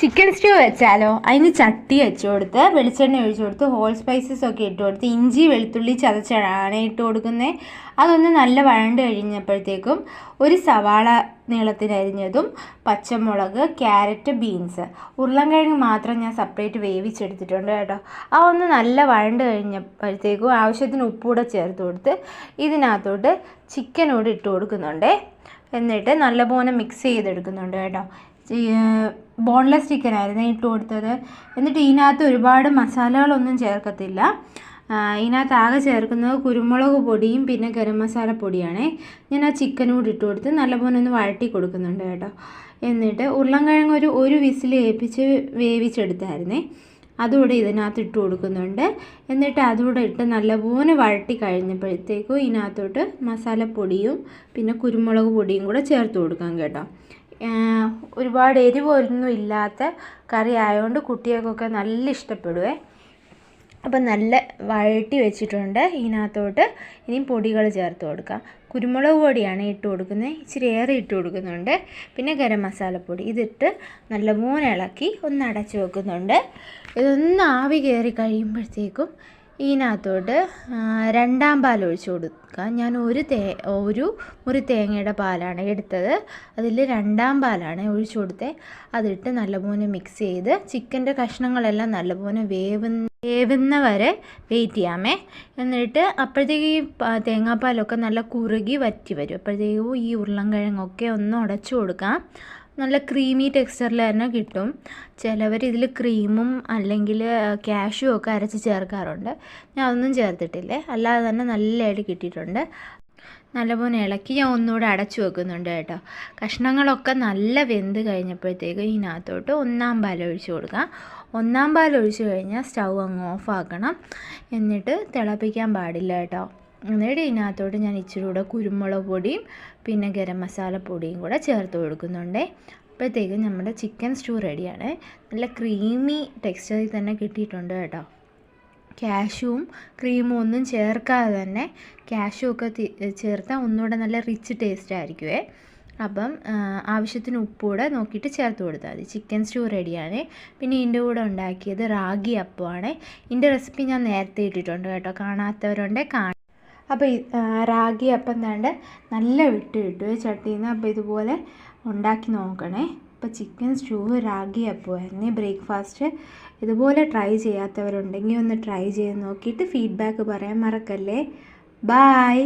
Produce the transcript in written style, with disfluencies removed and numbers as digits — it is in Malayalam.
ചിക്കൻ സ്റ്റൂ വെച്ചാലോ? അതിന് ചട്ടി വെച്ച് കൊടുത്ത് വെളിച്ചെണ്ണ ഒഴിച്ചു കൊടുത്ത് ഹോൾ സ്പൈസസ് ഒക്കെ ഇട്ട് കൊടുത്ത് ഇഞ്ചി വെളുത്തുള്ളി ചതച്ചാണ് ഇട്ട് കൊടുക്കുന്നത്. അതൊന്ന് നല്ല വഴണ്ട് കഴിഞ്ഞപ്പോഴത്തേക്കും ഒരു സവാള നീളത്തിനരിഞ്ഞതും പച്ചമുളക്, ക്യാരറ്റ്, ബീൻസ്, ഉരുളൻകിഴങ്ങ് മാത്രം ഞാൻ സെപ്പറേറ്റ് വേവിച്ചെടുത്തിട്ടുണ്ട് കേട്ടോ. ആ ഒന്ന് നല്ല വഴണ്ട് കഴിഞ്ഞപ്പോഴത്തേക്കും ആവശ്യത്തിന് ഉപ്പൂടെ ചേർത്ത് കൊടുത്ത് ഇതിനകത്തോട്ട് ചിക്കനോട് ഇട്ട് കൊടുക്കുന്നുണ്ട്. എന്നിട്ട് നല്ലപോലെ മിക്സ് ചെയ്തെടുക്കുന്നുണ്ട് കേട്ടോ. ബോൺലെസ് ചിക്കൻ ആയിരുന്നു ഇട്ട് കൊടുത്തത്. എന്നിട്ട് ഇതിനകത്ത് ഒരുപാട് മസാലകളൊന്നും ചേർക്കത്തില്ല. ഇതിനകത്ത് ആകെ ചേർക്കുന്നത് കുരുമുളക് പൊടിയും പിന്നെ ഗരം മസാല പൊടിയാണ്. ഞാൻ ആ ചിക്കനോട് ഇട്ട് കൊടുത്ത് നല്ലപോലെ ഒന്ന് വഴറ്റി കൊടുക്കുന്നുണ്ട് കേട്ടോ. എന്നിട്ട് ഉരുളൻകിഴങ്ങ് ഒരു വിസിൽ ഏൽപ്പിച്ച് വേവിച്ചെടുത്തായിരുന്നേ, അതുകൂടെ ഇതിനകത്ത് ഇട്ട് കൊടുക്കുന്നുണ്ട്. എന്നിട്ട് അതുകൂടെ ഇട്ട് നല്ലപോലെ വഴറ്റി കഴിഞ്ഞപ്പോഴത്തേക്കും ഇതിനകത്തോട്ട് മസാലപ്പൊടിയും പിന്നെ കുരുമുളക് പൊടിയും കൂടെ ചേർത്ത് കൊടുക്കാം കേട്ടോ. ഒരുപാട് എരിവൊന്നും ഇല്ലാത്ത കറി ആയതുകൊണ്ട് കുട്ടികൾക്കൊക്കെ നല്ല ഇഷ്ടപ്പെടുവേ. അപ്പം നല്ല വഴറ്റി വെച്ചിട്ടുണ്ട്. ഇതിനകത്തോട്ട് ഇനി പൊടികൾ ചേർത്ത് കൊടുക്കാം. കുരുമുളക് പൊടിയാണ് ഇട്ട് കൊടുക്കുന്നത്, ഇച്ചിരി ഏറെ ഇട്ട് കൊടുക്കുന്നുണ്ട്. പിന്നെ ഗരം മസാലപ്പൊടി ഇതിട്ട് നല്ലപോലെ ഇളക്കി ഒന്ന് അടച്ചു വെക്കുന്നുണ്ട്. ഇതൊന്ന് ആവി കയറി കഴിയുമ്പോഴത്തേക്കും ഇതിനകത്തോട്ട് രണ്ടാം പാൽ ഒഴിച്ചു കൊടുക്കുക. ഞാൻ ഒരു മുറി തേങ്ങയുടെ പാലാണ് എടുത്തത്, അതിൽ രണ്ടാം പാലാണ് ഒഴിച്ചു കൊടുത്തത്. അതിട്ട് നല്ലപോലെ മിക്സ് ചെയ്ത് ചിക്കൻ്റെ കഷ്ണങ്ങളെല്ലാം നല്ലപോലെ വേവുന്ന വരെ വെയിറ്റ് ചെയ്യാമേ. എന്നിട്ട് അപ്പോഴത്തേക്ക് ഈ തേങ്ങാപ്പാലൊക്കെ നല്ല കുറുകി വറ്റി വരും. അപ്പോഴത്തേക്കും ഈ ഉരുളൻകിഴങ്ങൊക്കെ ഒന്ന് ഉടച്ചു കൊടുക്കാം. നല്ല ക്രീമി ടെക്സ്ചറിൽ തന്നെ കിട്ടും. ചിലവർ ഇതിൽ ക്രീമും അല്ലെങ്കിൽ കാഷ്യൂ ഒക്കെ അരച്ച് ചേർക്കാറുണ്ട്. ഞാൻ അതൊന്നും ചേർത്തിട്ടില്ലേ, അല്ലാതെ തന്നെ നല്ലതായിട്ട് കിട്ടിയിട്ടുണ്ട്. നല്ലപോലെ ഇളക്കി ഞാൻ ഒന്നുകൂടെ അടച്ചു വെക്കുന്നുണ്ട് കേട്ടോ. കഷ്ണങ്ങളൊക്കെ നല്ല വെന്ത് കഴിഞ്ഞപ്പോഴത്തേക്ക് ഇതിനകത്തോട്ട് ഒന്നാം പാൽ ഒഴിച്ച് കൊടുക്കാം. ഒന്നാം പാൽ ഒഴിച്ച് കഴിഞ്ഞാൽ സ്റ്റൗ അങ്ങ് ഓഫാക്കണം. എന്നിട്ട് തിളപ്പിക്കാൻ പാടില്ല കേട്ടോ. എന്നിട്ട് ഇതിനകത്തോട്ട് ഞാൻ ഇച്ചിരി കൂടെ കുരുമുളക് പൊടിയും പിന്നെ ഗരം മസാല പൊടിയും കൂടെ ചേർത്ത് കൊടുക്കുന്നുണ്ട്. അപ്പോഴത്തേക്കും നമ്മുടെ ചിക്കൻ സ്റ്റൂ റെഡിയാണ്. നല്ല ക്രീമി ടെക്സ്ചറിൽ തന്നെ കിട്ടിയിട്ടുണ്ട് കേട്ടോ. കാഷ്യൂവും ക്രീമും ഒന്നും ചേർക്കാതെ തന്നെ കാഷ്യൂ ഒക്കെ ചേർത്താൽ ഒന്നുകൂടെ നല്ല റിച്ച് ടേസ്റ്റ് ആയിരിക്കുമേ. അപ്പം ആവശ്യത്തിന് ഉപ്പൂടെ നോക്കിയിട്ട് ചേർത്ത് കൊടുത്താൽ മതി. ചിക്കൻ സ്റ്റൂ റെഡിയാണ്. പിന്നെ ഇതിൻ്റെ കൂടെ ഉണ്ടാക്കിയത് റാഗി അപ്പമാണ്. ഇതിൻ്റെ റെസിപ്പി ഞാൻ നേരത്തെ ഇട്ടിട്ടുണ്ട് കേട്ടോ, കാണാത്തവരുണ്ട് അപ്പോൾ റാഗി അപ്പം താണ്ട് നല്ല വിട്ട് കിട്ടുമേ ചട്ടിയിൽ നിന്ന്. അപ്പോൾ ഇതുപോലെ ഉണ്ടാക്കി നോക്കണേ. അപ്പോൾ ചിക്കൻ സ്റ്റൂ റാഗി അപ്പമായിരുന്നു ബ്രേക്ക്ഫാസ്റ്റ്. ഇതുപോലെ ട്രൈ ചെയ്യാത്തവരുണ്ടെങ്കിൽ ഒന്ന് ട്രൈ ചെയ്ത് നോക്കിയിട്ട് ഫീഡ്ബാക്ക് പറയാൻ മറക്കല്ലേ. ബായ്.